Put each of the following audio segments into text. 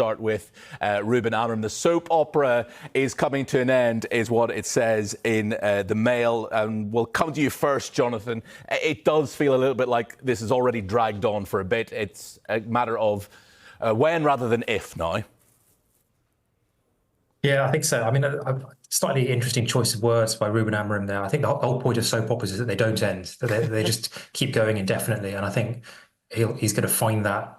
start with Ruben Amorim. The soap opera is coming to an end, is what it says in the Mail. And we'll come to you first, Jonathan. It does feel a little bit like this is already dragged on for a bit. It's a matter of when rather than if now. Yeah, I think so. I mean, a slightly interesting choice of words by Ruben Amorim there. I think the whole point of soap operas is that they don't end, that they just keep going indefinitely. And I think he's going to find that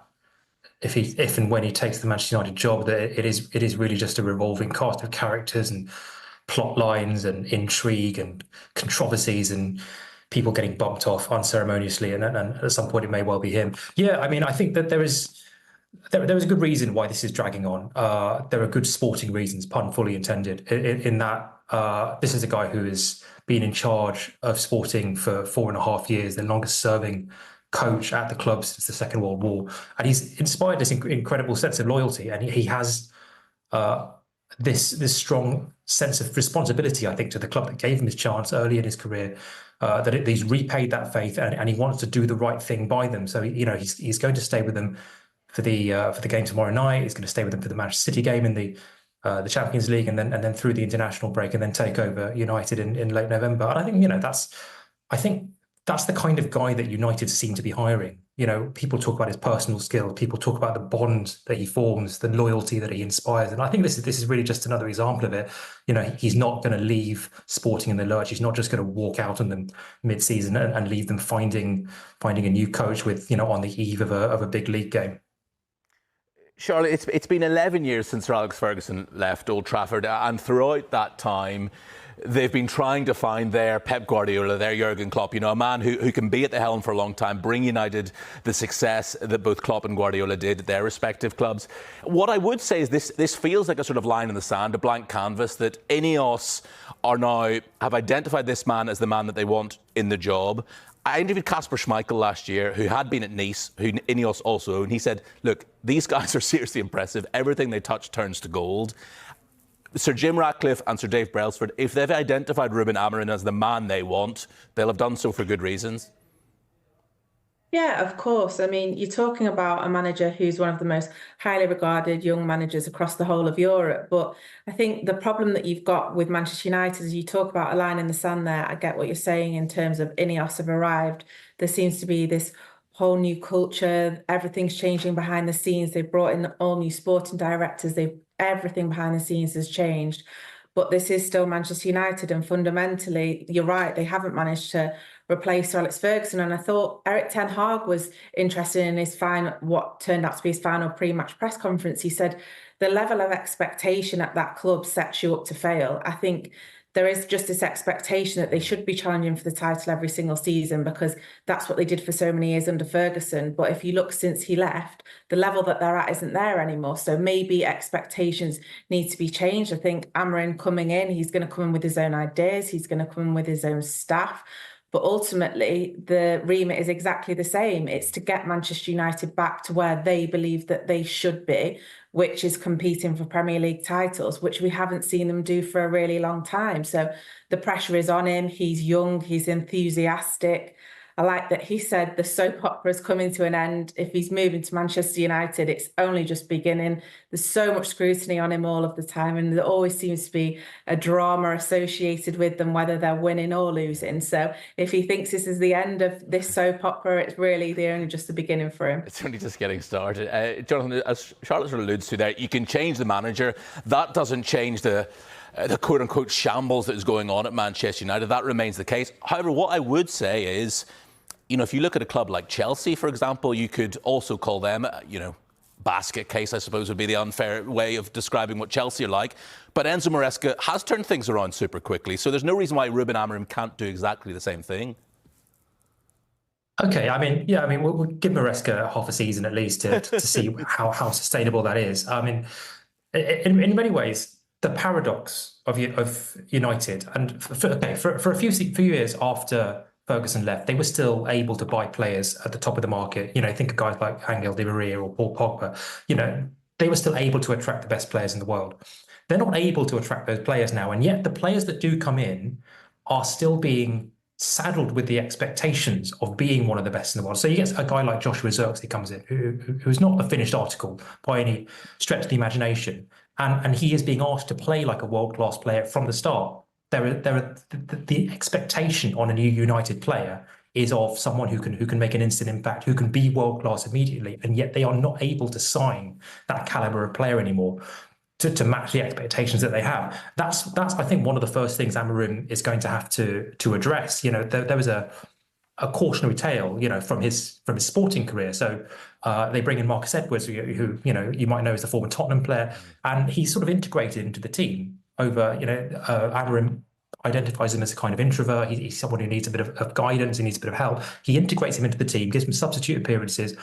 if and when he takes the Manchester United job, that it is really just a revolving cast of characters and plot lines and intrigue and controversies and people getting bumped off unceremoniously. And at some point, it may well be him. Yeah, I mean, I think that there is a good reason why this is dragging on. There are good sporting reasons, pun fully intended, in that this is a guy who has been in charge of Sporting for 4.5 years, the longest serving coach at the club since the Second World War. And he's inspired this incredible sense of loyalty. And he has this strong sense of responsibility, I think, to the club that gave him his chance early in his career, that he's repaid that faith and he wants to do the right thing by them. So, he's going to stay with them for the game tomorrow night. He's going to stay with them for the Manchester City game in the Champions League, and then through the international break, and then take over United in late November. And I think that's the kind of guy that United seem to be hiring. People talk about his personal skill. People talk about the bond that he forms, the loyalty that he inspires. And I think this is really just another example of it. He's not going to leave Sporting in the lurch. He's not just going to walk out on them mid-season and leave them finding a new coach with on the eve of a big league game. Charlotte, it's been 11 years since Sir Alex Ferguson left Old Trafford, and throughout that time, they've been trying to find their Pep Guardiola, their Jurgen Klopp, a man who can be at the helm for a long time, bring United the success that both Klopp and Guardiola did at their respective clubs. What I would say is this feels like a sort of line in the sand, a blank canvas, that Ineos have identified this man as the man that they want in the job. I interviewed Kasper Schmeichel last year, who had been at Nice, who Ineos also owned. He said, look, these guys are seriously impressive. Everything they touch turns to gold. Sir Jim Ratcliffe and Sir Dave Brailsford, if they've identified Ruben Amorim as the man they want, they'll have done so for good reasons. Yeah, of course. I mean, you're talking about a manager who's one of the most highly regarded young managers across the whole of Europe. But I think the problem that you've got with Manchester United is you talk about a line in the sand there. I get what you're saying in terms of Ineos have arrived. There seems to be this whole new culture. Everything's changing behind the scenes. They've brought in all new sporting directors. Everything behind the scenes has changed. But this is still Manchester United, and fundamentally, you're right, they haven't managed to replace Sir Alex Ferguson. And I thought Erik ten Hag was interested in what turned out to be his final pre-match press conference. He said the level of expectation at that club sets you up to fail. I think there is just this expectation that they should be challenging for the title every single season, because that's what they did for so many years under Ferguson. But if you look since he left, the level that they're at isn't there anymore. So maybe expectations need to be changed. I think Amorim coming in, he's going to come in with his own ideas. He's going to come in with his own staff. But ultimately, the remit is exactly the same. It's to get Manchester United back to where they believe that they should be, which is competing for Premier League titles, which we haven't seen them do for a really long time. So the pressure is on him. He's young, he's enthusiastic. I like that he said the soap opera is coming to an end. If he's moving to Manchester United, it's only just beginning. There's so much scrutiny on him all of the time, and there always seems to be a drama associated with them, whether they're winning or losing. So if he thinks this is the end of this soap opera, it's really only just the beginning for him. It's only just getting started. Jonathan, as Charlotte sort of alludes to there, you can change the manager. That doesn't change the quote-unquote shambles that is going on at Manchester United. That remains the case. However, what I would say is, if you look at a club like Chelsea, for example, you could also call them, basket case, I suppose, would be the unfair way of describing what Chelsea are like. But Enzo Maresca has turned things around super quickly, so there's no reason why Ruben Amorim can't do exactly the same thing. Okay, we'll give Maresca half a season at least to see how sustainable that is. I mean, in many ways, the paradox of United, and for a few years after Ferguson left, they were still able to buy players at the top of the market. Think of guys like Angel Di Maria or Paul Pogba. They were still able to attract the best players in the world. They're not able to attract those players now, and yet the players that do come in are still being saddled with the expectations of being one of the best in the world. So you get a guy like Joshua Zirkzee comes in, who's not a finished article by any stretch of the imagination, and he is being asked to play like a world-class player from the start. The expectation on a new United player is of someone who can make an instant impact, who can be world-class immediately, and yet they are not able to sign that caliber of player anymore to match the expectations that they have. That's I think one of the first things Amorim is going to have to address. There was a cautionary tale, from his sporting career. So they bring in Marcus Edwards, who you might know as the former Tottenham player, and he's sort of integrated into the team over. Amorim identifies him as a kind of introvert. He's someone who needs a bit of guidance. He needs a bit of help. He integrates him into the team, gives him substitute appearances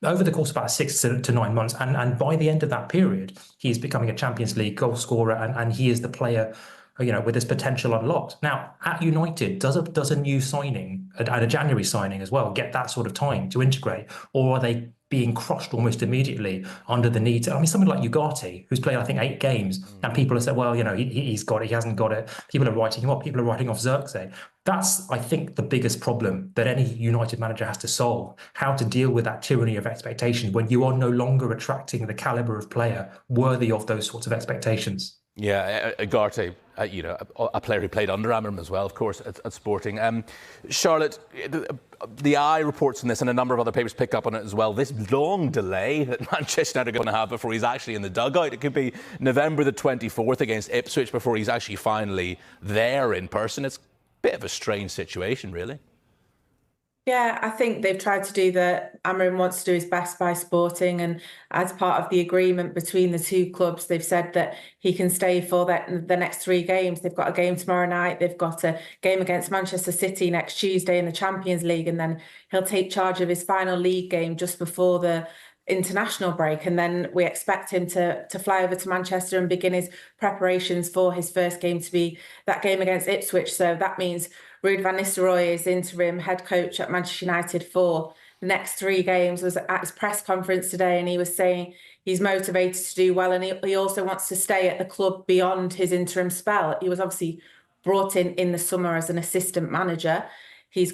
over the course of about 6 to 9 months. And by the end of that period, he's becoming a Champions League goal scorer, and he is the player, with his potential unlocked. Now, at United, does a new signing, and a January signing as well, get that sort of time to integrate? Or are they being crushed almost immediately under the need to, something like Ugarte, who's played, I think, 8 games, and people have said, well, he's got it, he hasn't got it. People are writing him off, people are writing off Zirkzee. That's, I think, the biggest problem that any United manager has to solve, how to deal with that tyranny of expectation when you are no longer attracting the caliber of player worthy of those sorts of expectations. Yeah, Ugarte, a player who played under Amorim as well, of course, at Sporting. Charlotte, the Eye reports on this, and a number of other papers pick up on it as well. This long delay that Manchester United are going to have before he's actually in the dugout. It could be November the 24th against Ipswich before he's actually finally there in person. It's a bit of a strange situation, really. Yeah, I think they've tried to do Amorim wants to do his best by Sporting, and as part of the agreement between the two clubs, they've said that he can stay for the next 3 games. They've got a game tomorrow night, they've got a game against Manchester City next Tuesday in the Champions League, and then he'll take charge of his final league game just before the international break, and then we expect him to fly over to Manchester and begin his preparations for his first game, to be that game against Ipswich. So that means Ruud van Nistelrooy is interim head coach at Manchester United for the next 3 games. Was at his press conference today, and he was saying he's motivated to do well, and he also wants to stay at the club beyond his interim spell. He was obviously brought in the summer as an assistant manager. He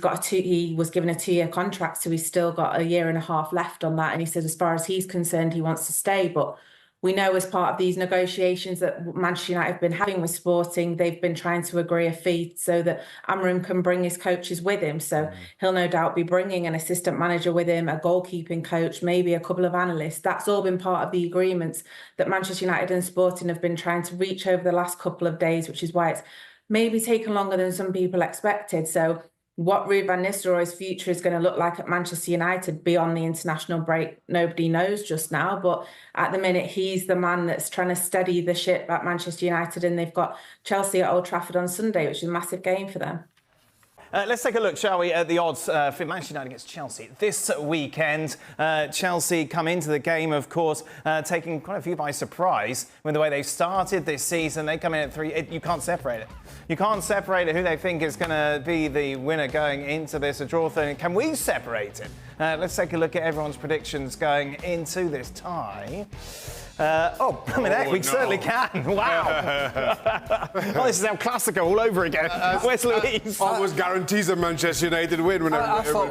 was given a 2-year contract, so he's still got a 1.5 years left on that. And he said, as far as he's concerned, he wants to stay. But we know as part of these negotiations that Manchester United have been having with Sporting, they've been trying to agree a fee so that Amorim can bring his coaches with him. So he'll no doubt be bringing an assistant manager with him, a goalkeeping coach, maybe a couple of analysts. That's all been part of the agreements that Manchester United and Sporting have been trying to reach over the last couple of days, which is why it's maybe taken longer than some people expected. So what Ruud van Nistelrooy's future is going to look like at Manchester United beyond the international break, nobody knows just now. But at the minute, he's the man that's trying to steady the ship at Manchester United, and they've got Chelsea at Old Trafford on Sunday, which is a massive game for them. Let's take a look, shall we, at the odds for Manchester United against Chelsea this weekend. Chelsea come into the game, of course, taking quite a few by surprise with the way they've started this season. They come in at 3. You can't separate it. You can't separate it, who they think is going to be the winner going into this draw thing. Can we separate it? Let's take a look at everyone's predictions going into this tie. We certainly can. Wow. Oh, this is El Clasico all over again. Where's Louise? Almost guarantees a Manchester United win. I thought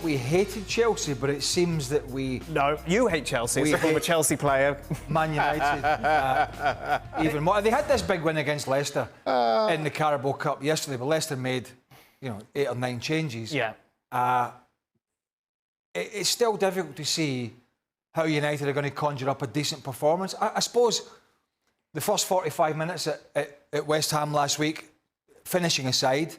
we hated Chelsea, but it seems that we... No, you hate Chelsea. As a former Chelsea player. Man United, even more. They had this big win against Leicester in the Carabao Cup yesterday, but Leicester made, 8 or 9 changes. Yeah. It's still difficult to see how United are going to conjure up a decent performance. I suppose the first 45 minutes at West Ham last week, finishing aside,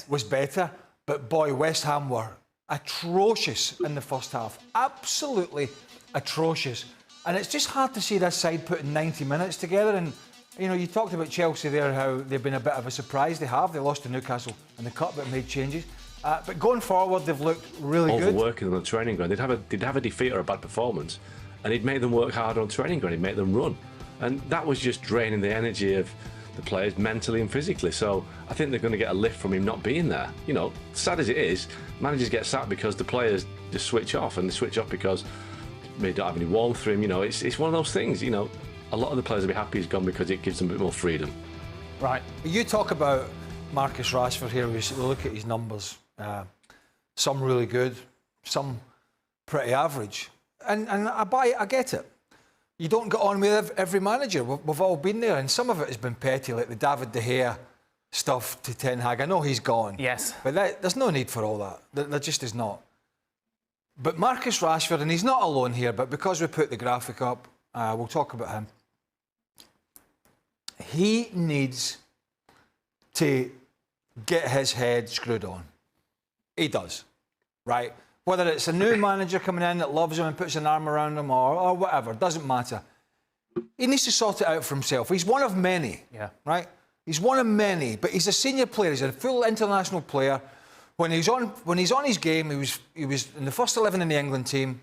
was better. But boy, West Ham were atrocious in the first half. Absolutely atrocious. And it's just hard to see this side putting 90 minutes together. And, you talked about Chelsea there, how they've been a bit of a surprise. They lost to Newcastle in the Cup, but made changes. But going forward, they've looked really good. Overworking on the training ground. They'd have a defeat or a bad performance, and he'd make them work hard on training ground. He'd make them run, and that was just draining the energy of the players mentally and physically. So I think they're going to get a lift from him not being there. Sad as it is, managers get sacked because the players just switch off, and they switch off because they don't have any warmth for him. It's one of those things. A lot of the players will be happy he's gone because it gives them a bit more freedom. Right. You talk about Marcus Rashford here, we look at his numbers. Some really good, some pretty average. And I get it. You don't get on with every manager. We've all been there, and some of it has been petty, like the David De Gea stuff to Ten Hag. I know he's gone. Yes. But there's no need for all that. There just is not. But Marcus Rashford, and he's not alone here, but because we put the graphic up, we'll talk about him. He needs to get his head screwed on. He does, right? Whether it's a new manager coming in that loves him and puts an arm around him or whatever, doesn't matter. He needs to sort it out for himself. He's one of many, right? He's one of many, but he's a senior player. He's a full international player. When he's on his game, he was in the first 11 in the England team,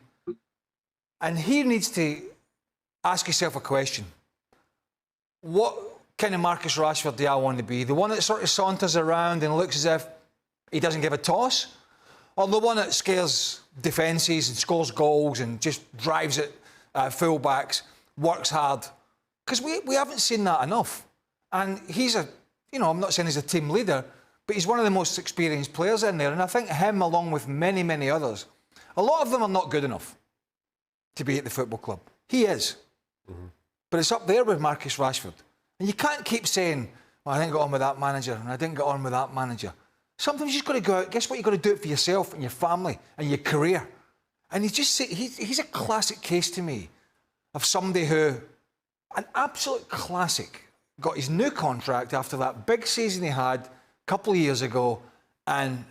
and he needs to ask himself a question: what kind of Marcus Rashford do I want to be? The one that sort of saunters around and looks as if he doesn't give a toss, or the one that scares defences and scores goals and just drives it full-backs, works hard? Because we haven't seen that enough. And he's I'm not saying he's a team leader, but he's one of the most experienced players in there. And I think him, along with many, many others, a lot of them are not good enough to be at the football club. He is. Mm-hmm. But it's up there with Marcus Rashford. And you can't keep saying, well, I didn't get on with that manager and I didn't get on with that manager. Sometimes you've got to go out. Guess what? You've got to do it for yourself and your family and your career. And he's a classic case to me of somebody who, an absolute classic, got his new contract after that big season he had a couple of years ago and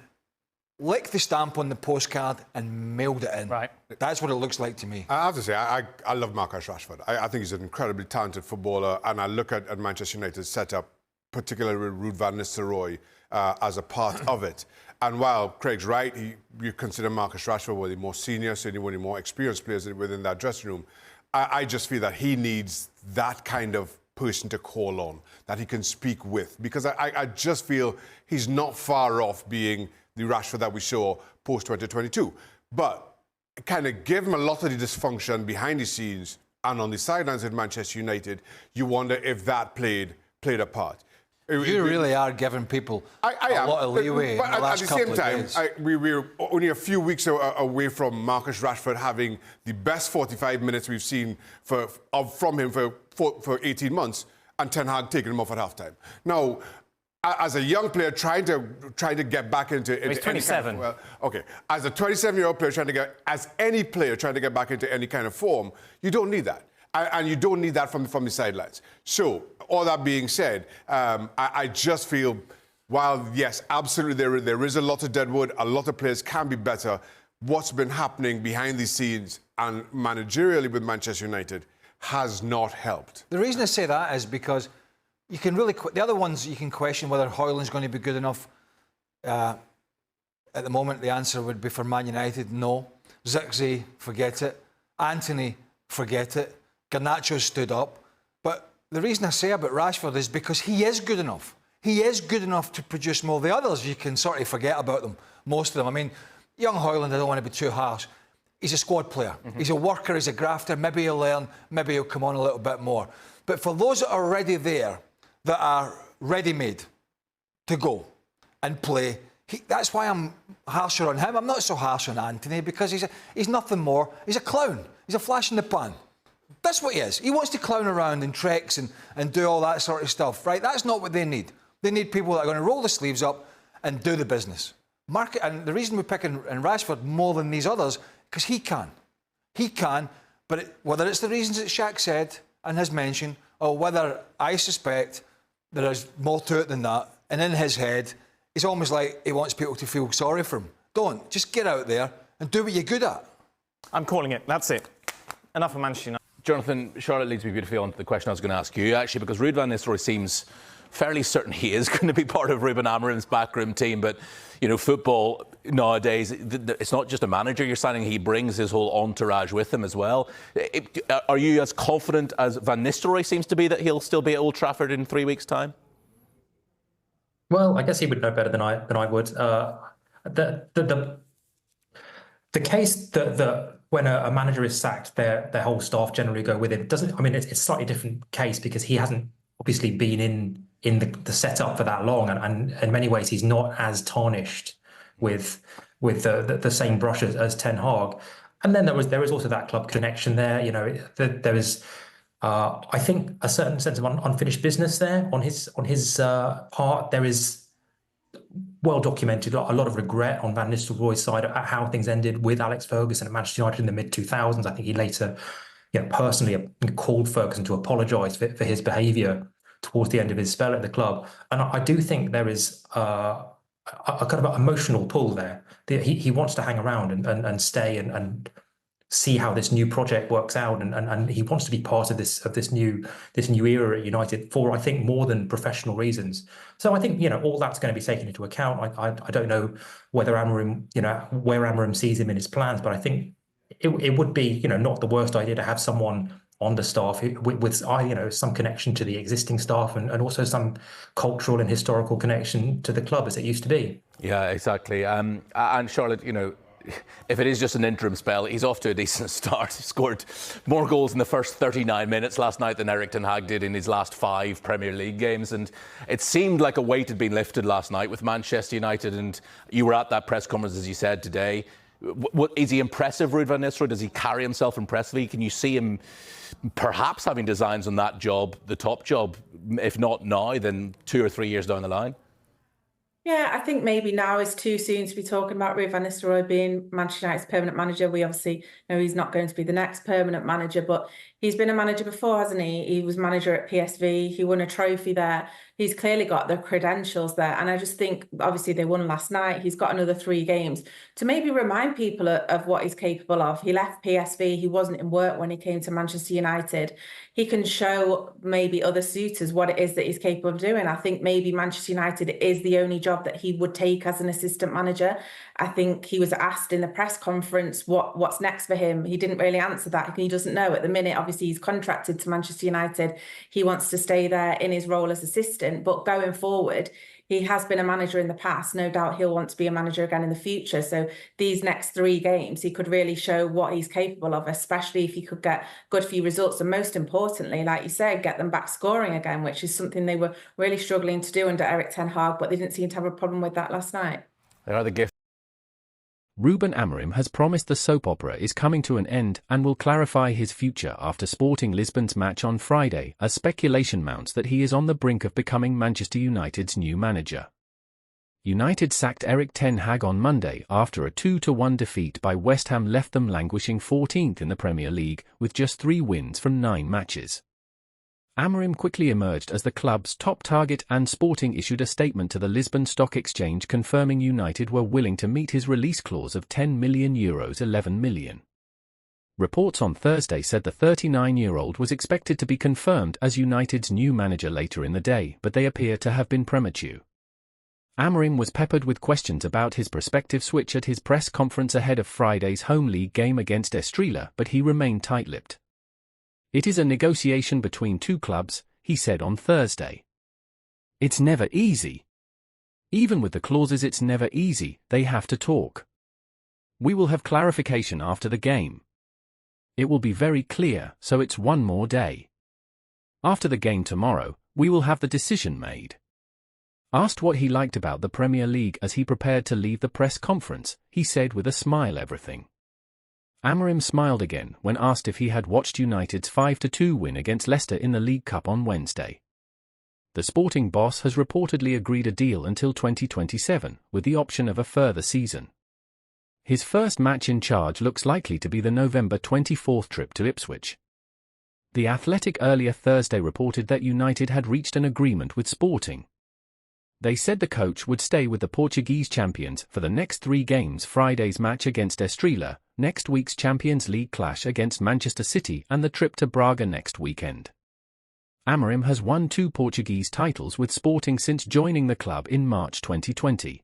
licked the stamp on the postcard and mailed it in. Right. That's what it looks like to me. I have to say, I love Marcus Rashford. I think he's an incredibly talented footballer, and I look at Manchester United's setup, particularly with Ruud van Nistelrooy as a part of it. And while Craig's right, you consider Marcus Rashford one of the more senior, certainly one of the more experienced players within that dressing room. I just feel that he needs that kind of person to call on, that he can speak with, because I just feel he's not far off being the Rashford that we saw post-2022. But kind of give him a lot of the dysfunction behind the scenes and on the sidelines at Manchester United, you wonder if that played a part. You really are giving people a lot of leeway. But in the last at the same time, days. we're only a few weeks away from Marcus Rashford having the best 45 minutes we've seen from him for 18 months, and Ten Hag taking him off at halftime. Now, as a young player trying to get back into he's 27. As a 27-year-old player as any player trying to get back into any kind of form, you don't need that. And you don't need that from the sidelines. So, all that being said, I just feel, while, yes, absolutely there is a lot of deadwood, a lot of players can be better, what's been happening behind the scenes and managerially with Manchester United has not helped. The reason I say that is because you can really... The other ones, you can question whether Højlund's going to be good enough. At the moment, the answer would be for Man United, no. Zirkzee, forget it. Antony, forget it. Garnacho stood up. But the reason I say about Rashford is because he is good enough. He is good enough to produce more. The others, you can sort of forget about them, most of them. I mean, young Højlund, I don't want to be too harsh. He's a squad player. Mm-hmm. He's a worker, he's a grafter. Maybe he'll learn, maybe he'll come on a little bit more. But for those that are already there, that are ready-made to go and play, that's why I'm harsher on him. I'm not so harsh on Antony because he's nothing more. He's a clown. He's a flash in the pan. That's what he is. He wants to clown around in treks and do all that sort of stuff, right? That's not what they need. They need people that are going to roll the sleeves up and do the business. And the reason we're picking Rashford more than these others, because he can. He can, but whether it's the reasons that Shaq said and has mentioned, or whether I suspect there is more to it than that, and in his head, it's almost like he wants people to feel sorry for him. Don't. Just get out there and do what you're good at. I'm calling it. That's it. Enough of Manchester United. Jonathan, Charlotte leads me beautifully on to the question I was going to ask you, actually, because Ruud van Nistelrooy seems fairly certain he is going to be part of Ruben Amorim's backroom team. But, you know, football nowadays, it's not just a manager you're signing. He brings his whole entourage with him as well. Are you as confident as Van Nistelrooy seems to be that he'll still be at Old Trafford in 3 weeks' time? Well, I guess he would know better than I would. The case that when a manager is sacked, their whole staff generally go with him. It's a slightly different case because he hasn't obviously been in the setup for that long, and in many ways he's not as tarnished with the same brush as Ten Hag. And then there is also that club connection there. You know, there is. I think a certain sense of unfinished business there on his part. There is well documented a lot of regret on Van Nistelrooy's side at how things ended with Alex Ferguson at Manchester United in the mid-2000s. I think he later, personally called Ferguson to apologise for his behaviour towards the end of his spell at the club. And I do think there is a kind of emotional pull there. He wants to hang around and stay and see how this new project works out, and he wants to be part of this new era at United for, I think, more than professional reasons. So I think all that's going to be taken into account. I don't know whether Amorim, where Amorim sees him in his plans, but I think it would be not the worst idea to have someone on the staff with some connection to the existing staff and also some cultural and historical connection to the club as it used to be. Yeah, exactly. And Charlotte, if it is just an interim spell, he's off to a decent start. He scored more goals in the first 39 minutes last night than Erik ten Hag did in his last 5 Premier League games. And it seemed like a weight had been lifted last night with Manchester United. And you were at that press conference, as you said, today. Is he impressive, Ruud van Nistelrooy? Does he carry himself impressively? Can you see him perhaps having designs on that job, the top job, if not now, then 2 or 3 years down the line? Yeah, I think maybe now is too soon to be talking about Ruben van Nistelrooy being Manchester United's permanent manager. We obviously know he's not going to be the next permanent manager, but he's been a manager before, hasn't he? He was manager at PSV. He won a trophy there. He's clearly got the credentials there. And I just think, obviously, they won last night. He's got another 3 games to maybe remind people of what he's capable of. He left PSV. He wasn't in work when he came to Manchester United. He can show maybe other suitors what it is that he's capable of doing. I think maybe Manchester United is the only job that he would take as an assistant manager. I think he was asked in the press conference what's next for him. He didn't really answer that. He doesn't know at the minute. Obviously, he's contracted to Manchester United. He wants to stay there in his role as assistant. But going forward, he has been a manager in the past. No doubt he'll want to be a manager again in the future. So these next 3 games, he could really show what he's capable of, especially if he could get good few results. And most importantly, like you said, get them back scoring again, which is something they were really struggling to do under Erik ten Hag, but they didn't seem to have a problem with that last night. They are the gift. Ruben Amorim has promised the soap opera is coming to an end and will clarify his future after Sporting Lisbon's match on Friday, as speculation mounts that he is on the brink of becoming Manchester United's new manager. United sacked Erik ten Hag on Monday after a 2-1 defeat by West Ham left them languishing 14th in the Premier League with just 3 wins from 9 matches. Amorim quickly emerged as the club's top target, and Sporting issued a statement to the Lisbon Stock Exchange confirming United were willing to meet his release clause of €10 million, 11 million. Reports on Thursday said the 39-year-old was expected to be confirmed as United's new manager later in the day, but they appear to have been premature. Amorim was peppered with questions about his prospective switch at his press conference ahead of Friday's home league game against Estrela, but he remained tight-lipped. "It is a negotiation between 2 clubs," he said on Thursday. "It's never easy. Even with the clauses, it's never easy. They have to talk. We will have clarification after the game. It will be very clear, so it's 1 more day. After the game tomorrow, we will have the decision made." Asked what he liked about the Premier League as he prepared to leave the press conference, he said with a smile everything. Amorim smiled again when asked if he had watched United's 5-2 win against Leicester in the League Cup on Wednesday. The Sporting boss has reportedly agreed a deal until 2027, with the option of a further season. His first match in charge looks likely to be the November 24th trip to Ipswich. The Athletic earlier Thursday reported that United had reached an agreement with Sporting. They said the coach would stay with the Portuguese champions for the next 3 games: Friday's match against Estrela, next week's Champions League clash against Manchester City, and the trip to Braga next weekend. Amorim has won 2 Portuguese titles with Sporting since joining the club in March 2020.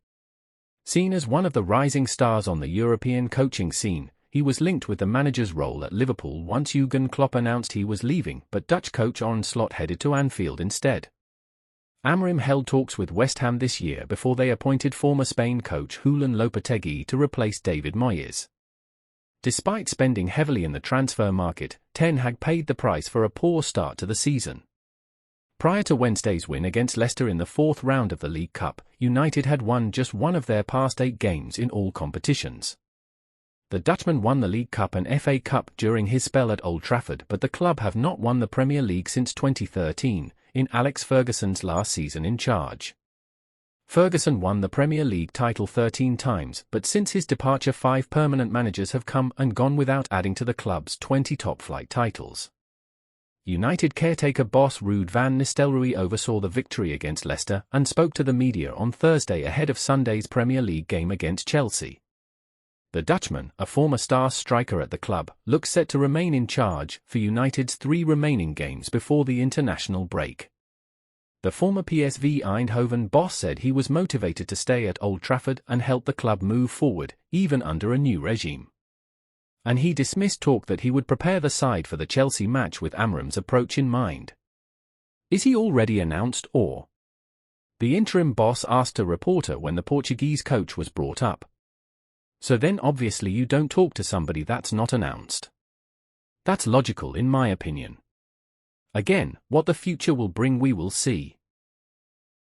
Seen as one of the rising stars on the European coaching scene, he was linked with the manager's role at Liverpool once Jurgen Klopp announced he was leaving, but Dutch coach Arne Slot headed to Anfield instead. Amorim held talks with West Ham this year before they appointed former Spain coach Julen Lopetegui to replace David Moyes. Despite spending heavily in the transfer market, Ten Hag paid the price for a poor start to the season. Prior to Wednesday's win against Leicester in the fourth round of the League Cup, United had won just one of their past 8 games in all competitions. The Dutchman won the League Cup and FA Cup during his spell at Old Trafford, but the club have not won the Premier League since 2013, in Alex Ferguson's last season in charge. Ferguson won the Premier League title 13 times, but since his departure 5 permanent managers have come and gone without adding to the club's 20 top-flight titles. United caretaker boss Ruud van Nistelrooy oversaw the victory against Leicester and spoke to the media on Thursday ahead of Sunday's Premier League game against Chelsea. The Dutchman, a former star striker at the club, looks set to remain in charge for United's 3 remaining games before the international break. The former PSV Eindhoven boss said he was motivated to stay at Old Trafford and help the club move forward, even under a new regime. And he dismissed talk that he would prepare the side for the Chelsea match with Amorim's approach in mind. Is he already announced or? The interim boss asked a reporter when the Portuguese coach was brought up. So then obviously you don't talk to somebody that's not announced. That's logical in my opinion. Again, what the future will bring we will see.